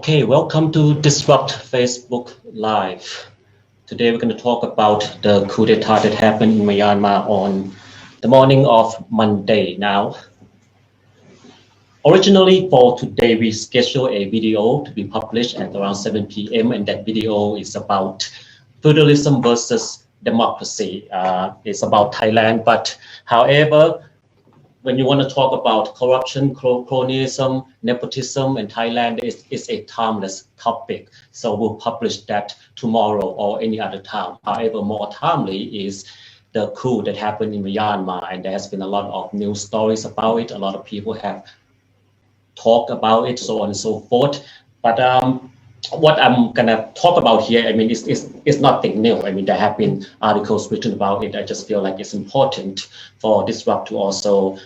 Okay, welcome to Disrupt Facebook Live. Today we're going to talk about the coup d'etat that happened in Myanmar on the morning of Monday now. Originally for today, we scheduled a video to be published at around 7 p.m. and that video is about feudalism versus democracy. It's about Thailand, but however, when you want to talk about corruption, cronyism, nepotism in Thailand, it's a timeless topic. So we'll publish that tomorrow or any other time. However, more timely is the coup that happened in Myanmar, and there has been a lot of news stories about it. A lot of people have talked about it, so on and so forth. But what I'm gonna talk about here, I mean, it's nothing new. I mean, there have been articles written about it. I just feel like it's important for Disrupt to also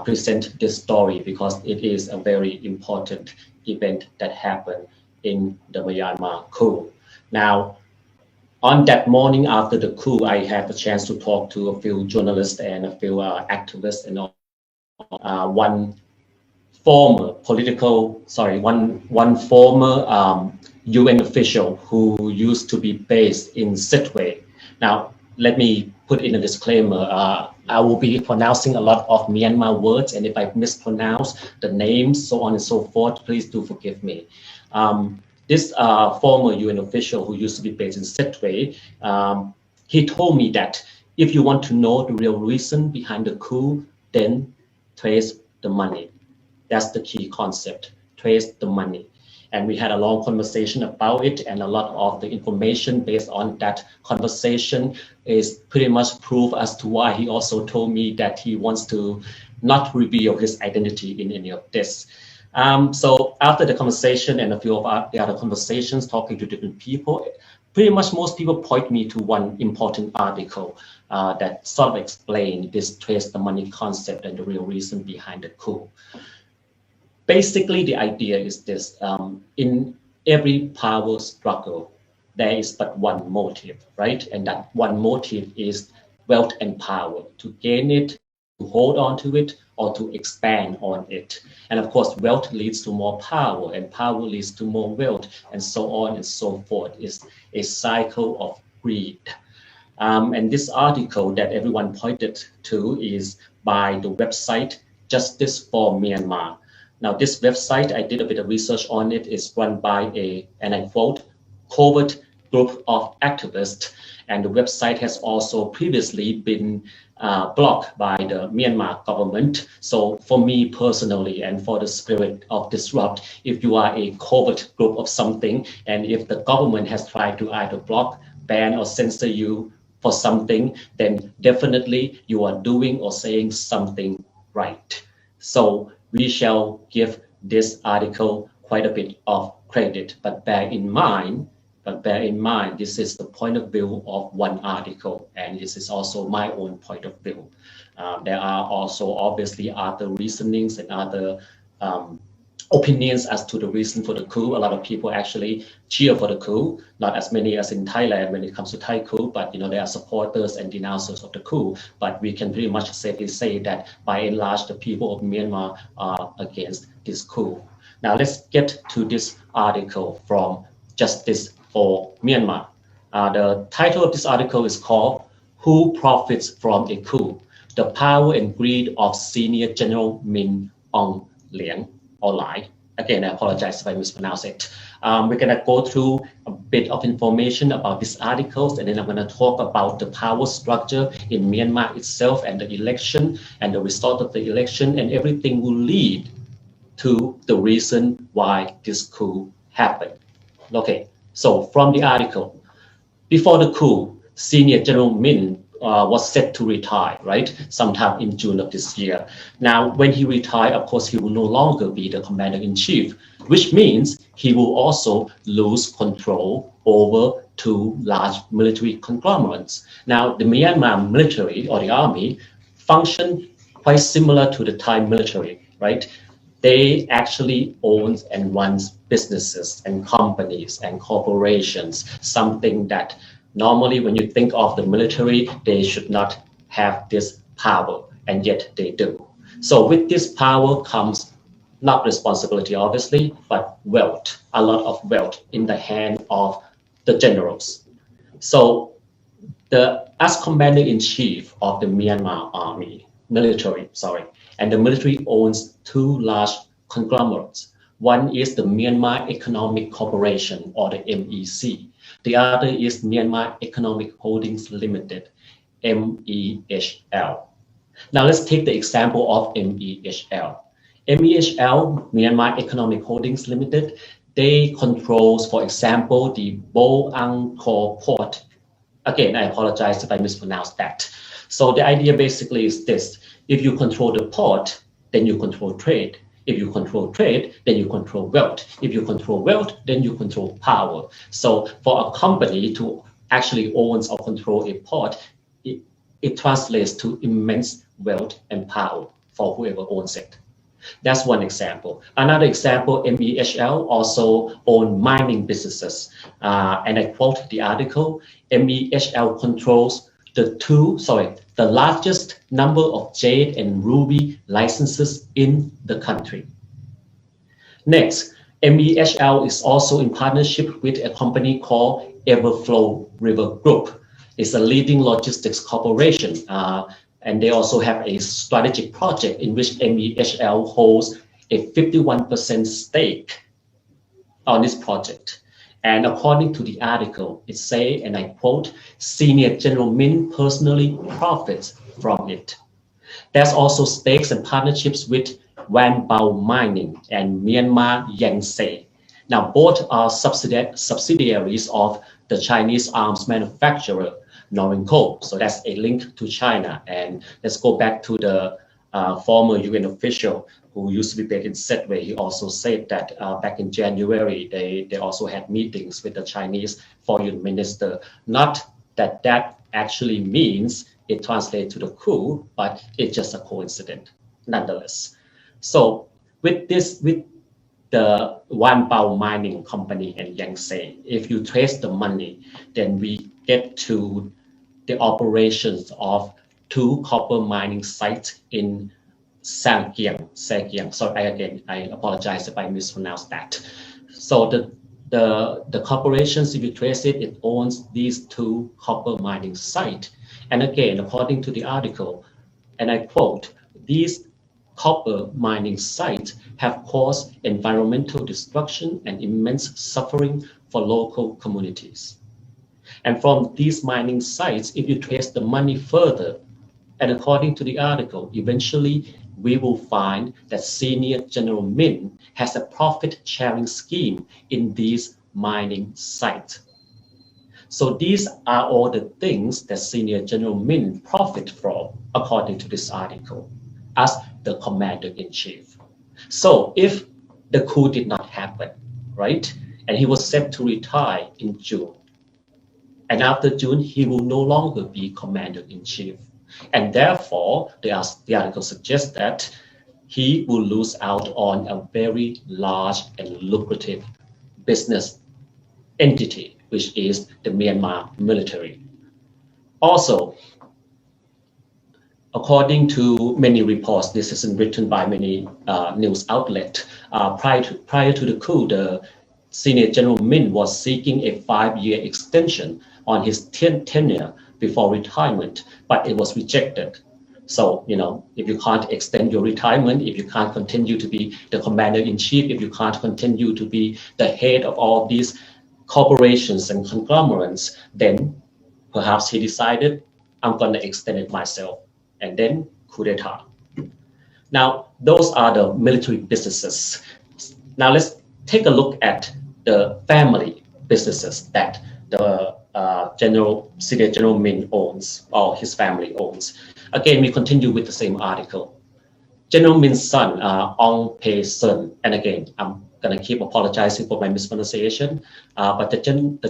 present this story because it is a very important event that happened in the Myanmar coup. Now, on that morning after the coup, I had the chance to talk to a few journalists and a few activists and one former UN official who used to be based in Sittwe. Now, let me put in a disclaimer. I will be pronouncing a lot of Myanmar words, and if I mispronounce the names, so on and so forth, please do forgive me. This former UN official who used to be based in Sittwe, he told me that if you want to know the real reason behind the coup, then trace the money. That's the key concept, trace the money. And we had a long conversation about it, and a lot of the information based on that conversation is pretty much proof as to why he also told me that he wants to not reveal his identity in any of this. So after the conversation and a few of the other conversations talking to different people, pretty much most people point me to one important article that sort of explained this trace the money concept and the real reason behind the coup. Basically, the idea is this, in every power struggle, there is but one motive, right? And that one motive is wealth and power, to gain it, to hold on to it, or to expand on it. And of course, wealth leads to more power, and power leads to more wealth, and so on and so forth. Is a cycle of greed. And this article that everyone pointed to is by the website Justice for Myanmar. Now, this website, I did a bit of research on it, is run by and I quote, covert group of activists. And the website has also previously been blocked by the Myanmar government. So for me personally, and for the spirit of Disrupt, if you are a covert group of something, and if the government has tried to either block, ban, or censor you for something, then definitely you are doing or saying something right. So we shall give this article quite a bit of credit, but bear in mind, this is the point of view of one article, and this is also my own point of view. There are also obviously other reasonings and other opinions as to the reason for the coup. A lot of people actually cheer for the coup, not as many as in Thailand when it comes to Thai coup, but there are supporters and denouncers of the coup. But we can pretty much safely say that by and large, the people of Myanmar are against this coup. Now let's get to this article from Justice for Myanmar. The title of this article is called "Who Profits from a Coup? The Power and Greed of Senior General Min Aung Hlaing." Or Lai. Again, I apologize if I mispronounce it. We're going to go through a bit of information about these articles, and then I'm going to talk about the power structure in Myanmar itself and the election and the result of the election, and everything will lead to the reason why this coup happened. Okay, so from the article, before the coup, Senior General Min was set to retire, right? Sometime in June of this year. Now, when he retired, of course, he will no longer be the commander-in-chief, which means he will also lose control over two large military conglomerates. Now, the Myanmar military or the army function quite similar to the Thai military, right? They actually own and runs businesses and companies and corporations, something that normally, when you think of the military, they should not have this power, and yet they do. So with this power comes not responsibility, obviously, but wealth, a lot of wealth in the hand of the generals. So as commander-in-chief of the Myanmar military, and the military owns two large conglomerates. One is the Myanmar Economic Corporation, or the MEC. The other is Myanmar Economic Holdings Limited, MEHL. Now let's take the example of MEHL. MEHL, Myanmar Economic Holdings Limited, they controls, for example, the Bo Angkor Port. Again, I apologize if I mispronounced that. So the idea basically is this: if you control the port, then you control trade. If you control trade, then you control wealth. If you control wealth, then you control power. So for a company to actually own or control a port, it translates to immense wealth and power for whoever owns it. That's one example. Another example, MEHL also own mining businesses. And I quote the article, MEHL controls the largest number of jade and ruby licenses in the country. Next, MEHL is also in partnership with a company called Everflow River Group. It's a leading logistics corporation. And they also have a strategic project in which MEHL holds a 51% stake on this project. And according to the article, it says, and I quote, Senior General Min personally profits from it. There's also stakes and partnerships with Wan Bao Mining and Myanmar Yangtze. Now, both are subsidiaries of the Chinese arms manufacturer, Norinco. So that's a link to China. And let's go back to the former UN official who used to be based in Sedway. He also said that back in January, they also had meetings with the Chinese foreign minister. Not that that actually means it translates to the coup, but it's just a coincidence nonetheless. So with the Wan Bao Mining Company and Yangtze, if you trace the money, then we get to the operations of two copper mining sites in Sangkiang. So I apologize if I mispronounced that. So the corporations, if you trace it, it owns these two copper mining sites. And again, according to the article, and I quote, these copper mining sites have caused environmental destruction and immense suffering for local communities. And from these mining sites, if you trace the money further, and according to the article, eventually we will find that Senior General Min has a profit-sharing scheme in these mining sites. So these are all the things that Senior General Min profit from, according to this article, as the commander-in-chief. So if the coup did not happen, right, and he was set to retire in June, and after June, he will no longer be commander-in-chief. And therefore, the article suggests that he will lose out on a very large and lucrative business entity, which is the Myanmar military. Also, according to many reports, this isn't written by many news outlets, prior to the coup, the Senior General Min was seeking a 5-year extension on his tenure before retirement, but it was rejected. So, if you can't extend your retirement, if you can't continue to be the commander-in-chief, if you can't continue to be the head of all these corporations and conglomerates, then perhaps he decided, I'm going to extend it myself. And then coup d'etat. Now, those are the military businesses. Now, let's take a look at the family businesses that the Senior General Min owns, or his family owns. Again, we continue with the same article. General Min's son, Ong Pei Sun, and again, I'm going to keep apologizing for my mispronunciation, but the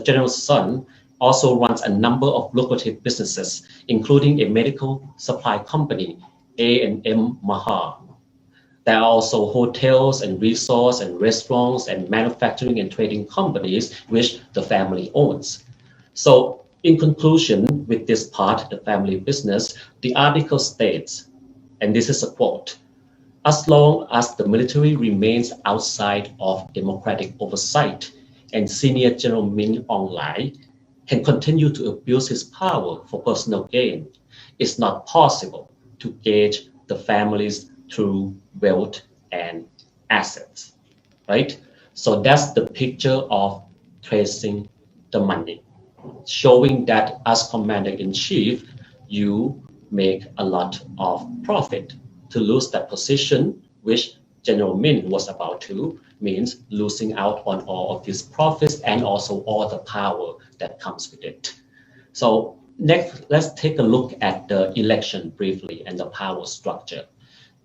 general's son also runs a number of lucrative businesses, including a medical supply company, A&M Mahar. There are also hotels and resorts and restaurants and manufacturing and trading companies which the family owns. So in conclusion, with this part, the family business, the article states, and this is a quote, As long as the military remains outside of democratic oversight and Senior General Min Aung Hlaing can continue to abuse his power for personal gain, it's not possible to gauge the families through wealth and assets, right? So that's the picture of tracing the money, showing that as commander-in-chief, you make a lot of profit. To lose that position, which General Min was about to, means losing out on all of these profits and also all the power that comes with it. So next, let's take a look at the election briefly and the power structure.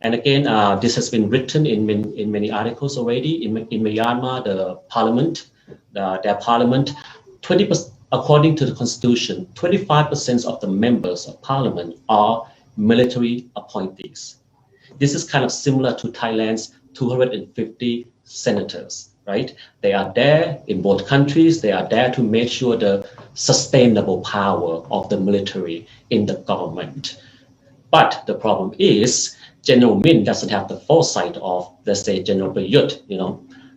And again, this has been written in many articles already. In Myanmar, the parliament, their parliament, 20%, according to the constitution, 25% of the members of parliament are military appointees. This is kind of similar to Thailand's 250 senators, right? They are there in both countries. They are there to make sure the sustainable power of the military in the government. But the problem is General Min doesn't have the foresight of, let's say, General Prayut.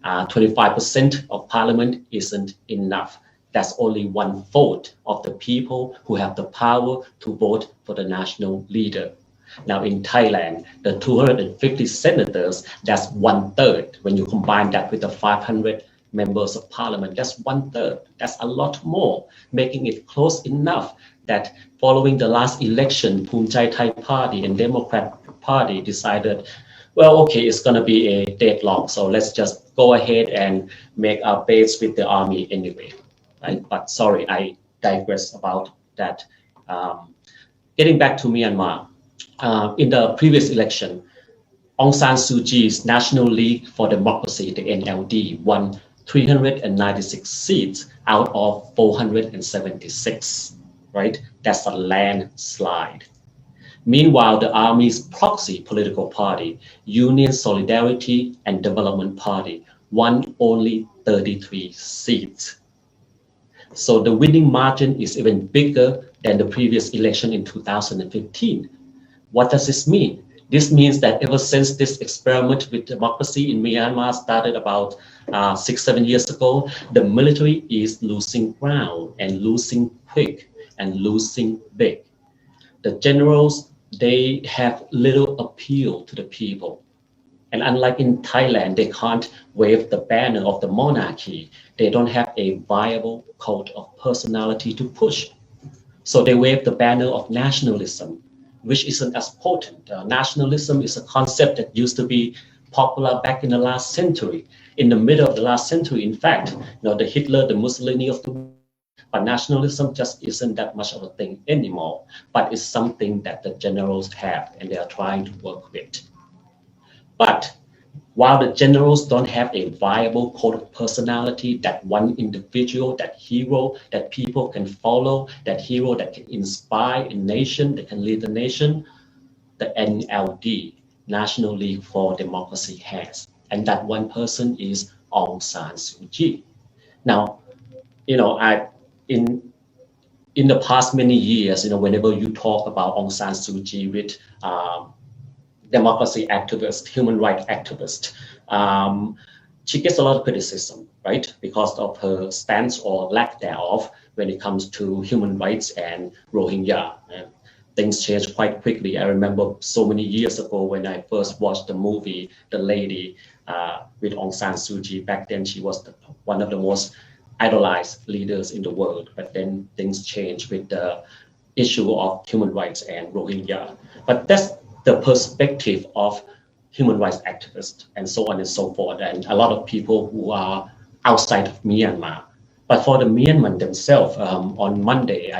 25% of parliament isn't enough. That's only 1/4 of the people who have the power to vote for the national leader. Now in Thailand, the 250 senators, that's 1/3. When you combine that with the 500 members of parliament, that's 1/3. That's a lot more, making it close enough that following the last election, Phum Chai Thai Party and Democrat Party decided, well, okay, it's going to be a deadlock, so let's just go ahead and make our base with the army anyway. Right? But sorry, I digress about that. Getting back to Myanmar, in the previous election, Aung San Suu Kyi's National League for Democracy, the NLD, won 396 seats out of 476, right? That's a landslide. Meanwhile, the army's proxy political party, Union Solidarity and Development Party, won only 33 seats. So the winning margin is even bigger than the previous election in 2015. What does this mean? This means that ever since this experiment with democracy in Myanmar started about 6-7 years ago, the military is losing ground and losing quick and losing big. The generals, they have little appeal to the people. And unlike in Thailand, they can't wave the banner of the monarchy. They don't have a viable code of personality to push. So they wave the banner of nationalism, which isn't as potent. Nationalism is a concept that used to be popular back in the last century. In the middle of the last century, in fact, the Hitler, the Mussolini of the world. But nationalism just isn't that much of a thing anymore. But it's something that the generals have and they are trying to work with. But while the generals don't have a viable code of personality, that one individual, that hero that people can follow, that hero that can inspire a nation, that can lead the nation, the NLD, National League for Democracy, has. And that one person is Aung San Suu Kyi. Now, in the past many years, whenever you talk about Aung San Suu Kyi with democracy activist, human rights activist, she gets a lot of criticism, right? Because of her stance or lack thereof when it comes to human rights and Rohingya. And things change quite quickly. I remember so many years ago when I first watched the movie, The Lady, with Aung San Suu Kyi. Back then, she was one of the most idolized leaders in the world. But then things changed with the issue of human rights and Rohingya. But that's the perspective of human rights activists and so on and so forth, and a lot of people who are outside of Myanmar. But for the Myanmar themselves, on Monday,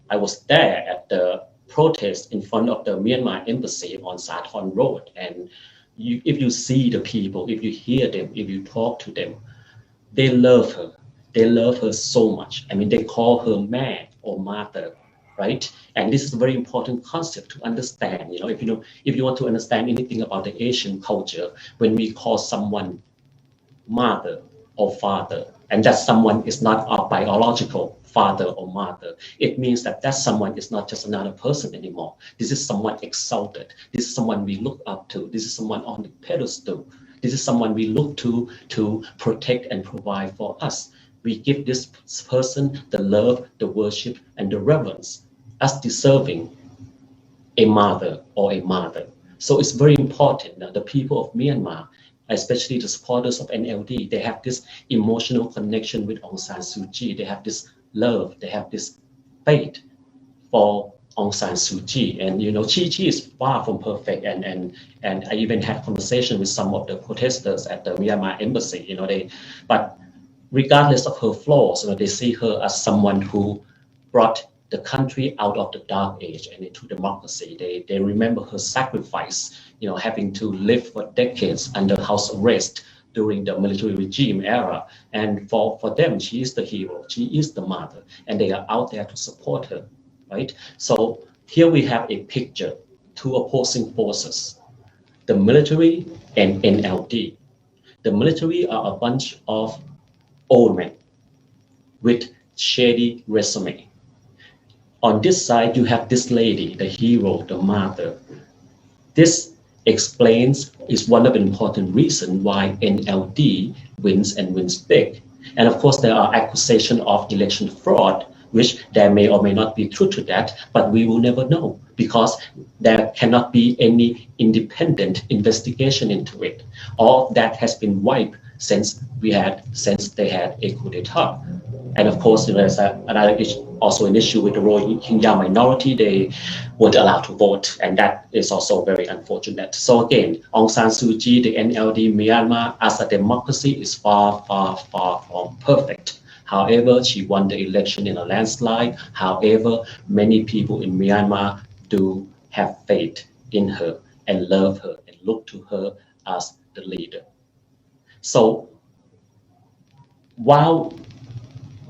I was there at the protest in front of the Myanmar embassy on Sathorn Road. And if you see the people, if you hear them, if you talk to them, they love her. They love her so much. I mean, they call her man or mother. Right? And this is a very important concept to understand. If you want to understand anything about the Asian culture, when we call someone mother or father, and that someone is not our biological father or mother, it means that that someone is not just another person anymore. This is someone exalted. This is someone we look up to. This is someone on the pedestal. This is someone we look to protect and provide for us. We give this person the love, the worship, and the reverence as deserving a mother or a mother. So it's very important that the people of Myanmar, especially the supporters of NLD, they have this emotional connection with Aung San Suu Kyi. They have this love, they have this faith for Aung San Suu Kyi. And Kyi is far from perfect. And I even had conversation with some of the protesters at the Myanmar embassy. But regardless of her flaws, they see her as someone who brought the country out of the dark age and into democracy. They remember her sacrifice, having to live for decades under house arrest during the military regime era. And for them, she is the hero, she is the mother, and they are out there to support her, right? So here we have a picture, two opposing forces, the military and NLD. The military are a bunch of old men with shady resume. On this side, you have this lady, the hero, the mother. This explains, is one of the important reasons why NLD wins and wins big. And of course, there are accusations of election fraud, which there may or may not be truth to that, but we will never know because there cannot be any independent investigation into it. All of that has been wiped since they had a coup d'etat. And of course, there's another issue, also an issue with the Rohingya minority. They weren't allowed to vote, and that is also very unfortunate. So again, Aung San Suu Kyi, the NLD Myanmar as a democracy is far, far, far from perfect. However, she won the election in a landslide. However, many people in Myanmar do have faith in her and love her and look to her as the leader. So while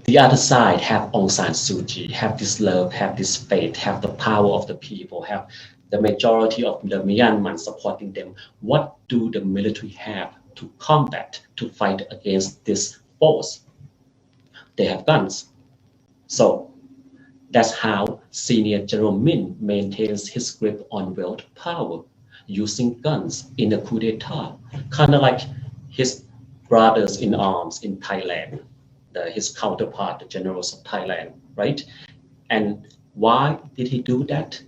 the other side have Aung San Suu Kyi, have this love, have this faith, have the power of the people, have the majority of the Myanmar supporting them, what do the military have to combat, to fight against this force? They have guns. So that's how Senior General Min maintains his grip on world power, using guns in a coup d'etat, kind of like his brothers in arms in Thailand, his counterpart, the generals of Thailand, right? And why did he do that?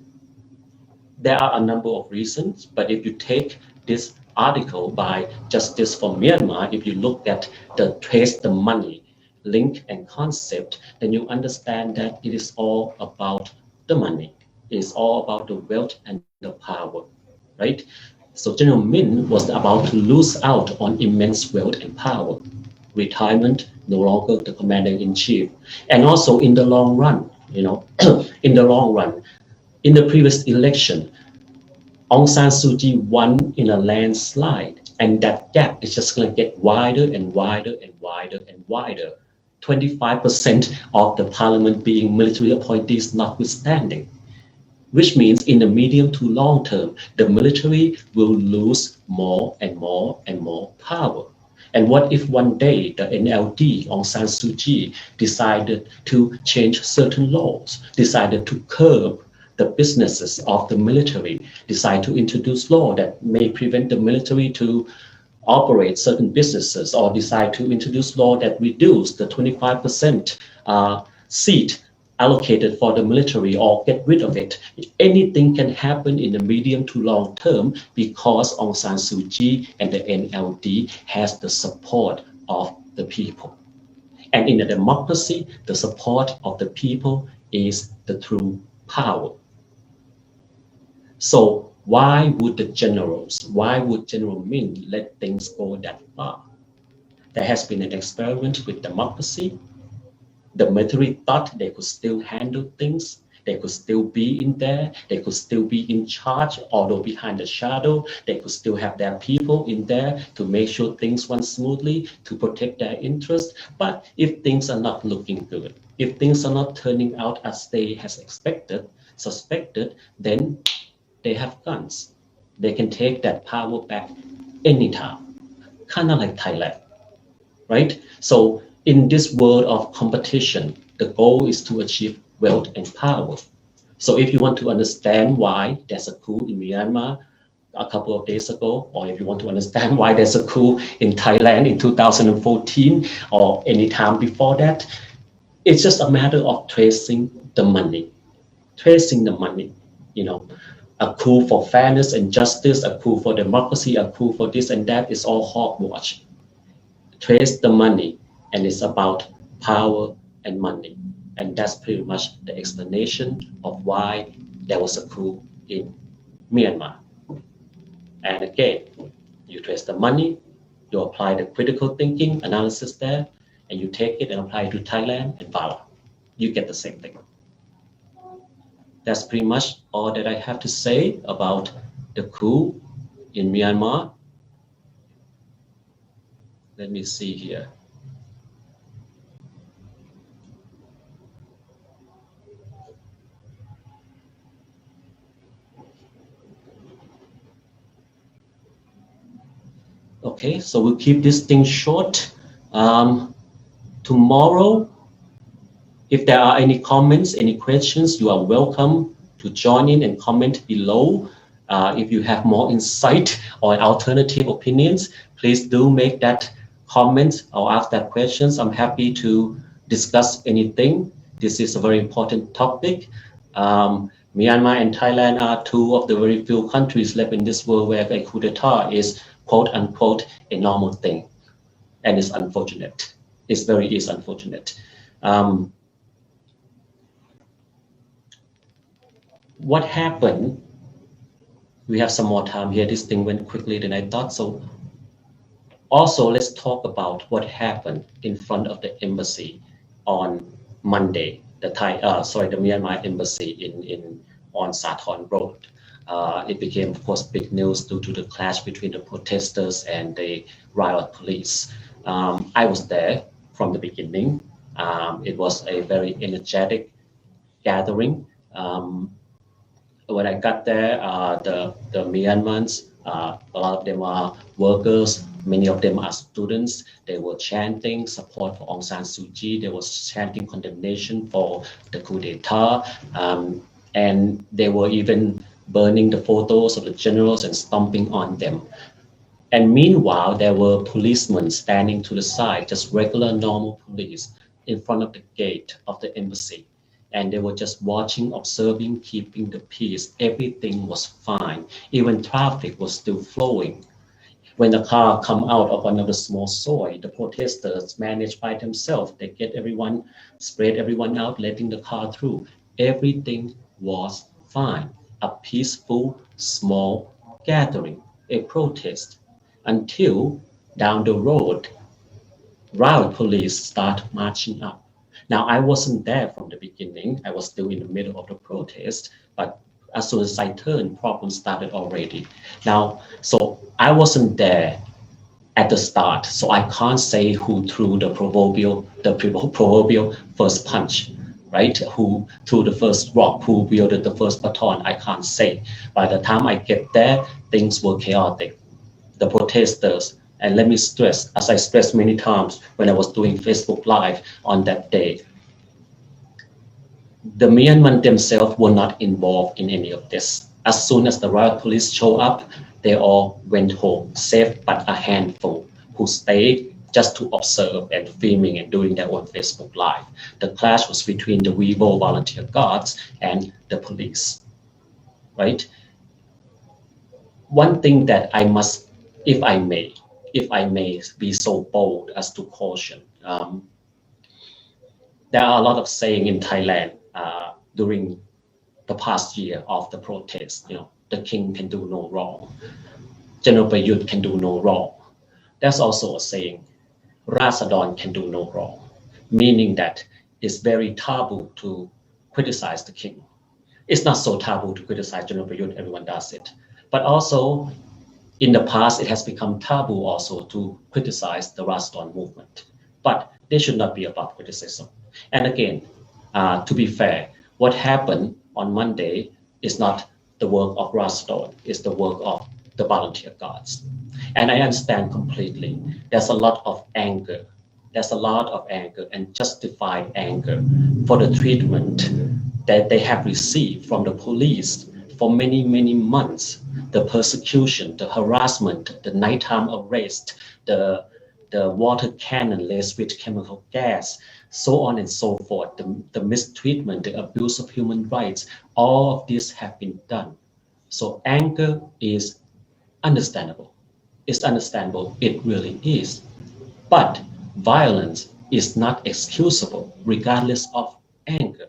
There are a number of reasons, but if you take this article by Justice for Myanmar, if you look at the trace the money link and concept, then you understand that it is all about the money. It's all about the wealth and the power, right? So General Min was about to lose out on immense wealth and power. Retirement, no longer the commander-in-chief. And also in the long run, in the long run, in the previous election, Aung San Suu Kyi won in a landslide, and that gap is just going to get wider and wider and wider and wider. 25% of the parliament being military appointees notwithstanding, which means in the medium to long term, the military will lose more and more and more power. And what if one day the NLD, Aung San Suu Kyi, decided to change certain laws, decided to curb the businesses of the military, decide to introduce law that may prevent the military to operate certain businesses, or decide to introduce law that reduce the 25% seat allocated for the military or get rid of it. Anything can happen in the medium to long term because Aung San Suu Kyi and the NLD has the support of the people. And in a democracy, the support of the people is the true power. So why would General Min let things go that far? There has been an experiment with democracy. The military thought they could still handle things. They could still be in there. They could still be in charge, although behind the shadow, they could still have their people in there to make sure things run smoothly, to protect their interests. But if things are not looking good, if things are not turning out as they has suspected, then they have guns. They can take that power back anytime, kind of like Thailand, right? So in this world of competition, the goal is to achieve wealth and power. So if you want to understand why there's a coup in Myanmar a couple of days ago, or if you want to understand why there's a coup in Thailand in 2014 or any time before that, it's just a matter of tracing the money, a coup for fairness and justice, a coup for democracy, a coup for this and that is all hogwash. Trace the money, and it's about power and money. And that's pretty much the explanation of why there was a coup in Myanmar. And again, you trace the money, you apply the critical thinking analysis there, and you take it and apply it to Thailand, and voila, you get the same thing. That's pretty much all that I have to say about the coup in Myanmar. Let me see here. Okay, so we'll keep this thing short. Tomorrow, if there are any comments, any questions, you are welcome to join in and comment below. If you have more insight or alternative opinions, please do make that comment or ask that questions. I'm happy to discuss anything. This is a very important topic. Myanmar and Thailand are two of the very few countries left in this world where a coup d'etat is quote unquote a normal thing, and it's unfortunate. It's very unfortunate. What happened? We have some more time here. This thing went quickly than I thought. So also let's talk about what happened in front of the embassy on Monday. The Myanmar embassy on Sathorn Road. It became, of course, big news due to the clash between the protesters and the riot police. I was there from the beginning. It was a very energetic gathering. When I got there, the Myanmars, a lot of them are workers, many of them are students. They were chanting support for Aung San Suu Kyi. They were chanting condemnation for the coup d'etat. And they were even burning the photos of the generals and stomping on them. And meanwhile, there were policemen standing to the side, just regular, normal police in front of the gate of the embassy. And they were just watching, observing, keeping the peace. Everything was fine. Even traffic was still flowing. When the car come out of another small soil, the protesters managed by themselves. They get everyone, spread everyone out, letting the car through. Everything was fine. A peaceful, small gathering, a protest, until down the road, riot police start marching up. Now, I wasn't there from the beginning. I was still in the middle of the protest, but as soon as I turned, problems started already. Now, so I wasn't there at the start, so I can't say who threw the proverbial first punch, right? Who threw the first rock, who wielded the first baton, I can't say. By the time I get there, things were chaotic. The protesters, and let me stress, as I stressed many times when I was doing Facebook Live on that day, the Myanmar themselves were not involved in any of this. As soon as the riot police show up, they all went home, safe but a handful who stayed just to observe and filming and doing their own Facebook Live. The clash was between the Vivo volunteer guards and the police, right? One thing that I must, if I may be so bold as to caution, there are a lot of saying in Thailand during the past year of the protest, the king can do no wrong, General Prayut can do no wrong. There's also a saying, Rasadon can do no wrong, meaning that it's very taboo to criticize the king. It's not so taboo to criticize General Prayut, everyone does it. But also, in the past, it has become taboo also to criticize the Rasadon movement. But they should not be above criticism. And again, to be fair, what happened on Monday is not the work of Rasadon, it's the work of the volunteer guards. And I understand completely. There's a lot of anger there's a lot of anger and justified anger for the treatment that they have received from the police for many, many months. The persecution, the harassment, the nighttime arrest, the water cannon laced with chemical gas, so on and so forth, the mistreatment, the abuse of human rights, all of this have been done. So anger is understandable. It's understandable, it really is. But violence is not excusable regardless of anger.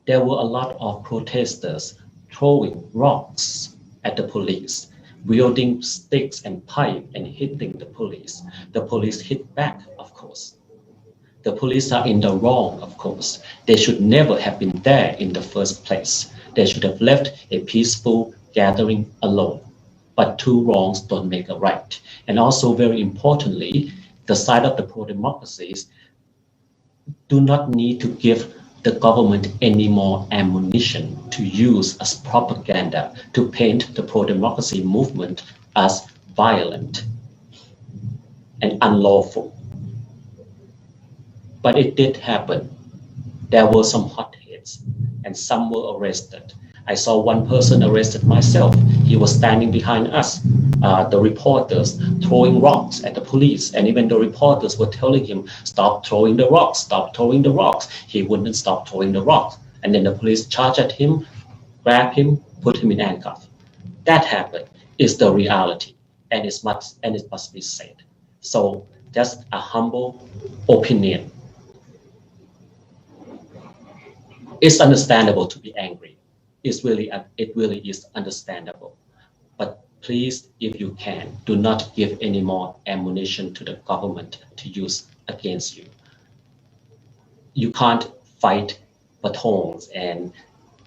There were a lot of protesters throwing rocks at the police, wielding sticks and pipe and hitting the police. The police hit back, of course. The police are in the wrong, of course. They should never have been there in the first place. They should have left a peaceful gathering alone. But two wrongs don't make a right. And also, very importantly, the side of the pro-democracies do not need to give the government any more ammunition to use as propaganda to paint the pro-democracy movement as violent and unlawful. But it did happen. There were some hotheads and some were arrested. I saw one person arrested myself. He was standing behind us, the reporters throwing rocks at the police. And even the reporters were telling him, stop throwing the rocks, stop throwing the rocks. He wouldn't stop throwing the rocks. And then the police charged at him, grabbed him, put him in handcuffs. That happened. Is the reality. And it must be said. So just a humble opinion. It's understandable to be angry. It really is understandable. But please, if you can, do not give any more ammunition to the government to use against you. You can't fight batons and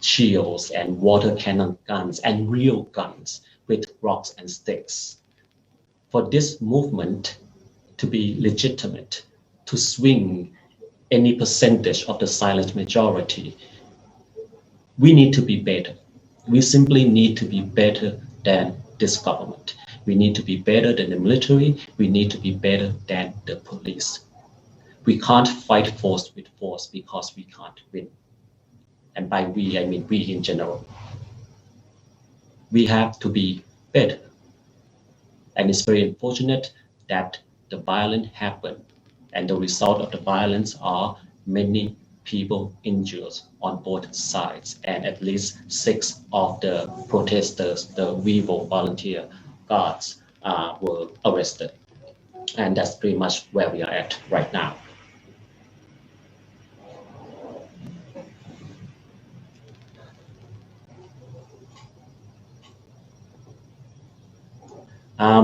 shields and water cannon guns and real guns with rocks and sticks. For this movement to be legitimate, to swing any percentage of the silent majority, we need to be better. We simply need to be better than this government. We need to be better than the military. We need to be better than the police. We can't fight force with force because we can't win. And by we, I mean we in general. We have to be better. And it's very unfortunate that the violence happened. And the result of the violence are many people injured on both sides, and at least 6 of the protesters, the Vivo volunteer guards, were arrested. And that's pretty much where we are at right now.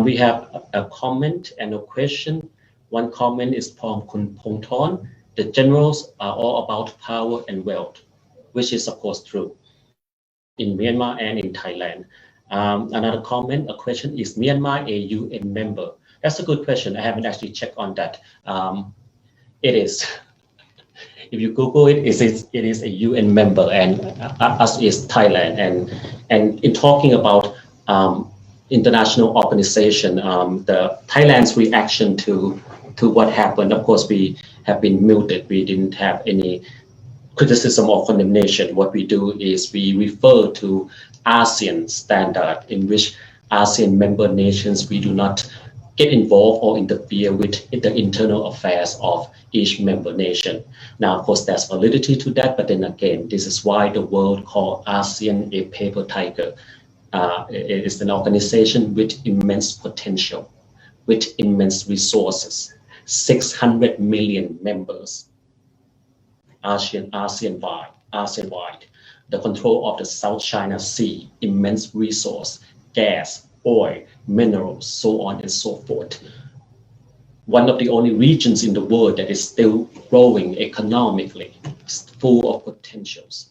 We have a comment and a question. One comment is from Kun Pongthorn. The generals are all about power and wealth, which is of course true in Myanmar and in Thailand. Another comment, a question, is Myanmar a UN member? That's a good question. I haven't actually checked on that. It is. If you Google it, it is a UN member, and as is Thailand. And in talking about international organization, the Thailand's reaction to what happened, of course, we have been muted. We didn't have any criticism or condemnation. What we do is we refer to ASEAN standard, in which ASEAN member nations, we do not get involved or interfere with the internal affairs of each member nation. Now, of course, there's validity to that, but then again, this is why the world called ASEAN a paper tiger. It is an organization with immense potential, with immense resources, 600 million members, ASEAN-wide, the control of the South China Sea, immense resource, gas, oil, minerals, so on and so forth. One of the only regions in the world that is still growing economically, full of potentials.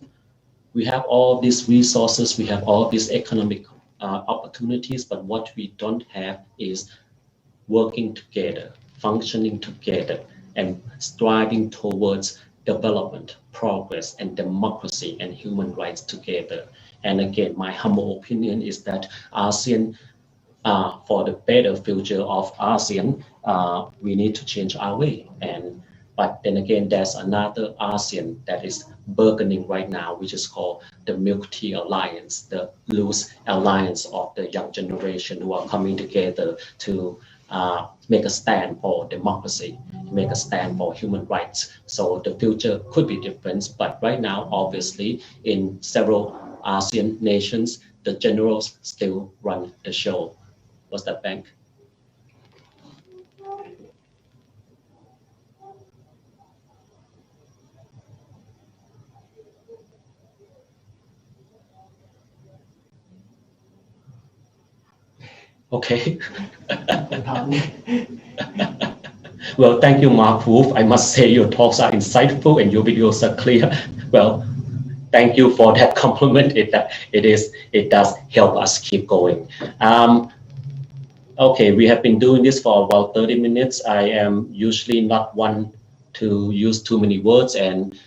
We have all these resources, we have all these economic opportunities, but what we don't have is working together, functioning together, and striving towards development, progress, and democracy and human rights together. And again, my humble opinion is that ASEAN, for the better future of ASEAN, we need to change our way. But then again, there's another ASEAN that is burgeoning right now, which is called the Milk Tea Alliance, the loose alliance of the young generation who are coming together to make a stand for democracy, make a stand for human rights. So the future could be different, but right now, obviously, in several ASEAN nations, the generals still run the show. What's that, Bank? Okay. Well, thank you, Mark Wolf. I must say your talks are insightful and your videos are clear. Well, thank you for that compliment. It does help us keep going. Okay, we have been doing this for about 30 minutes. I am usually not one to use too many words, and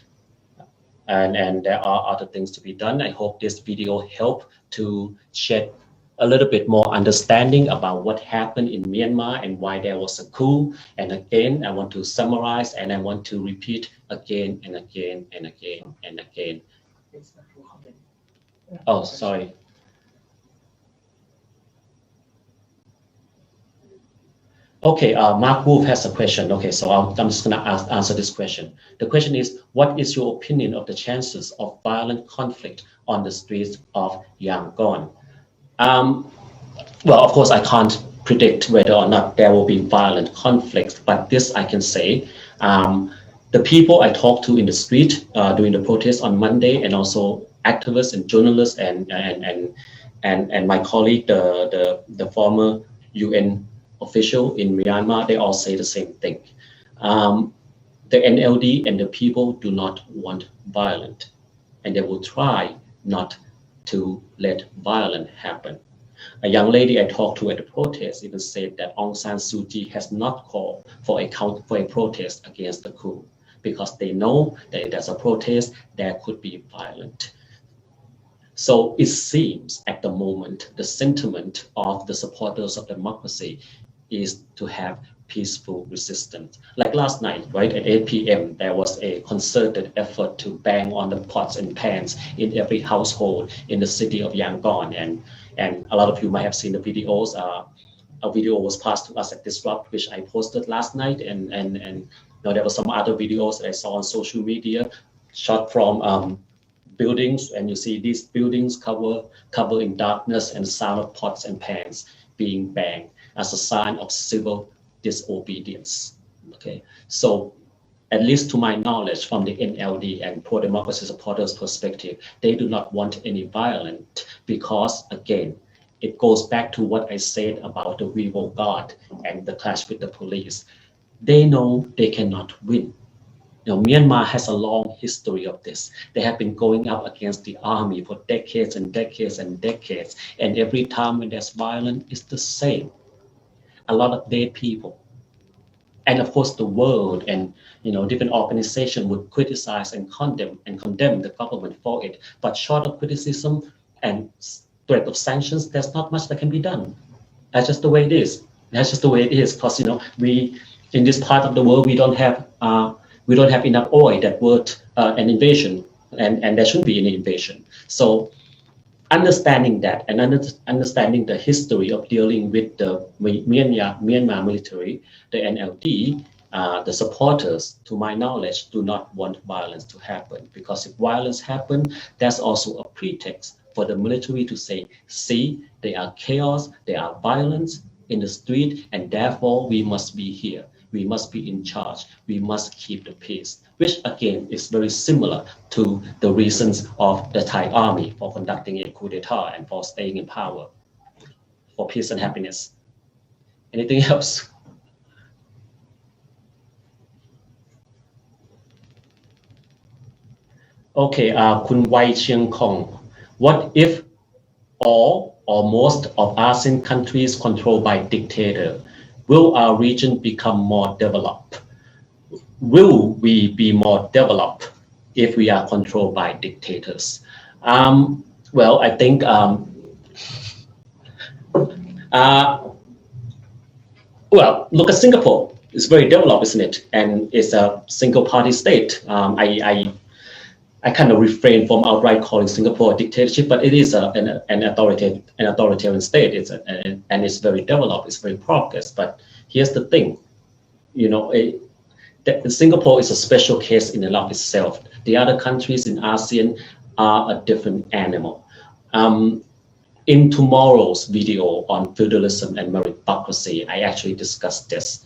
there are other things to be done. I hope this video helped to shed a little bit more understanding about what happened in Myanmar and why there was a coup. And again, I want to summarize and I want to repeat again and again and again and again. Oh, sorry. Okay, Mark Wolf has a question. Okay, so I'm just going to answer this question. The question is, what is your opinion of the chances of violent conflict on the streets of Yangon? Well, of course, I can't predict whether or not there will be violent conflicts, but this I can say. The people I talked to in the street during the protest on Monday, and also activists and journalists and my colleague, the former UN official in Myanmar, they all say the same thing. The NLD and the people do not want violence, and they will try not to let violence happen. A young lady I talked to at the protest even said that Aung San Suu Kyi has not called for a protest against the coup because they know that if there's a protest, there could be violence. So it seems at the moment, the sentiment of the supporters of democracy is to have peaceful resistance. Like last night, right, at 8 p.m., there was a concerted effort to bang on the pots and pans in every household in the city of Yangon. And a lot of you might have seen the videos. A video was passed to us at Disrupt, which I posted last night. And there were some other videos that I saw on social media, shot from buildings. And you see these buildings covered in darkness and the sound of pots and pans being banged as a sign of civil disobedience. Okay, so at least to my knowledge, from the NLD and pro-democracy supporters' perspective, they do not want any violence because, again, it goes back to what I said about the revolt guard and the clash with the police. They know they cannot win. Myanmar has a long history of this. They have been going up against the army for decades and decades and decades, and every time when there's violence, it's the same. A lot of dead people. And of course, the world and different organizations would criticize and condemn the government for it. But short of criticism and threat of sanctions, there's not much that can be done. That's just the way it is. That's just the way it is. Because we in this part of the world we don't have enough oil that worth an invasion, and there shouldn't be any invasion. So understanding that and understanding the history of dealing with the Myanmar military, the NLD, the supporters, to my knowledge, do not want violence to happen, because if violence happens, there's also a pretext for the military to say, see, there are chaos, there are violence in the street, and therefore we must be here. We must be in charge. We must keep the peace, which again is very similar to the reasons of the Thai army for conducting a coup d'etat and for staying in power, for peace and happiness. Anything else? Okay, Kun Wai Chiang Kong. What if all or most of ASEAN countries controlled by dictator? Will our region become more developed? Will we be more developed if we are controlled by dictators? Well, I think Well, look at Singapore. It's very developed, isn't it? And it's a single-party state. I kind of refrain from outright calling Singapore a dictatorship, but it is an authoritarian state. And it's very developed. It's very progress. But here's the thing, you know, Singapore is a special case in and of itself. The other countries in ASEAN are a different animal. In tomorrow's video on feudalism and meritocracy, I actually discussed this.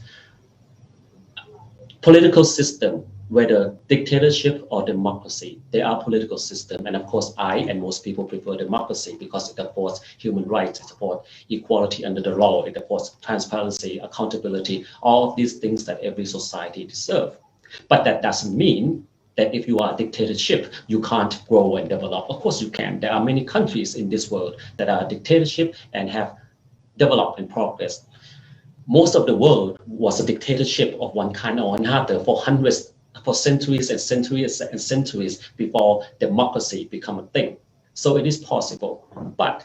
Political system, whether dictatorship or democracy, they are political system. And of course, I and most people prefer democracy because it affords human rights, it affords equality under the law, it affords transparency, accountability, all of these things that every society deserves. But that doesn't mean that if you are a dictatorship, you can't grow and develop. Of course you can. There are many countries in this world that are a dictatorship and have developed and progressed. Most of the world was a dictatorship of one kind or another for centuries and centuries and centuries before democracy become a thing. So it is possible, but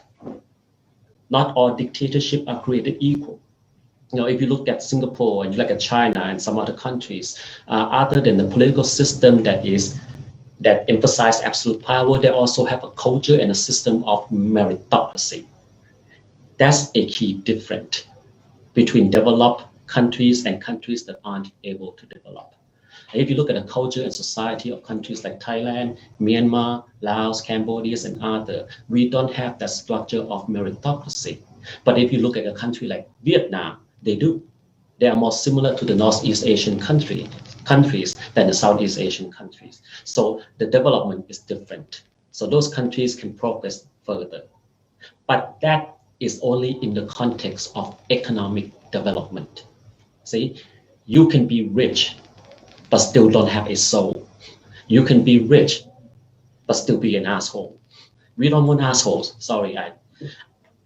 not all dictatorships are created equal. You know, if you look at Singapore and you look at China and some other countries, other than the political system that emphasize absolute power, they also have a culture and a system of meritocracy. That's a key difference between developed countries and countries that aren't able to develop. If you look at the culture and society of countries like Thailand, Myanmar, Laos, Cambodia, and others, we don't have that structure of meritocracy. But if you look at a country like Vietnam, they do. They are more similar to the Northeast Asian countries than the Southeast Asian countries. So the development is different. So those countries can progress further. But that is only in the context of economic development. See, you can be rich, but still don't have a soul. You can be rich, but still be an asshole. We don't want assholes. Sorry,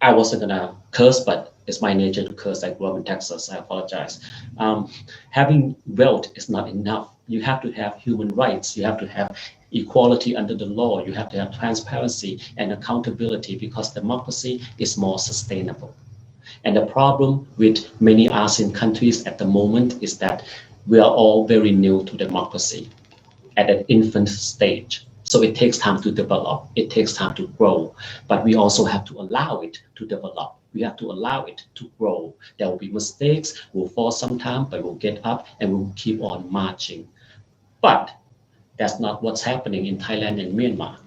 I wasn't gonna curse, but it's my nature to curse. I grew up in Texas. I apologize. Having wealth is not enough. You have to have human rights. You have to have equality under the law. You have to have transparency and accountability because democracy is more sustainable. And the problem with many ASEAN countries at the moment is that we are all very new to democracy at an infant stage. So it takes time to develop, it takes time to grow, but we also have to allow it to develop. We have to allow it to grow. There will be mistakes, we'll fall sometime, but we'll get up and we'll keep on marching. But that's not what's happening in Thailand and Myanmar.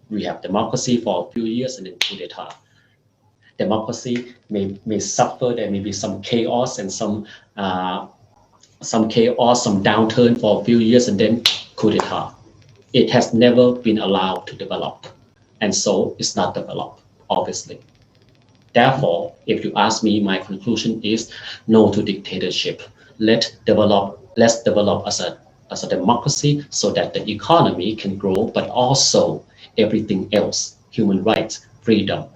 We have democracy for a few years and then coup d'etat. Democracy may suffer, there may be some chaos and some downturn for a few years and then coup d'etat. It has never been allowed to develop, and so it's not developed, obviously. Therefore, if you ask me, my conclusion is no to dictatorship. Let's develop as a democracy so that the economy can grow, but also everything else, human rights, freedom,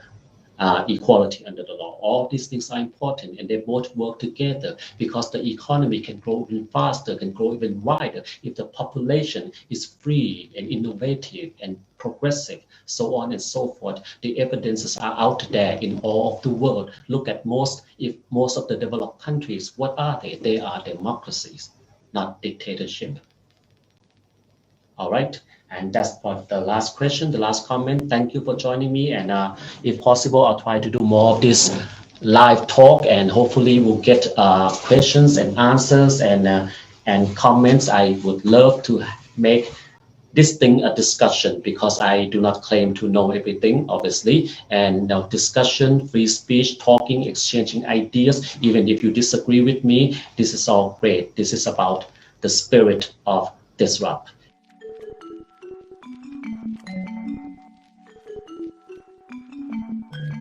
equality under the law. All these things are important and they both work together because the economy can grow even faster, can grow even wider if the population is free and innovative and progressive, so on and so forth. The evidences are out there in all of the world. Look at most of the developed countries. What are they? They are democracies, not dictatorship. All right. And that's for the last question, the last comment. Thank you for joining me. And if possible, I'll try to do more of this live talk and hopefully we'll get questions and answers and comments. I would love to make this thing a discussion because I do not claim to know everything, obviously. And discussion, free speech, talking, exchanging ideas, even if you disagree with me, this is all great. This is about the spirit of disrupt.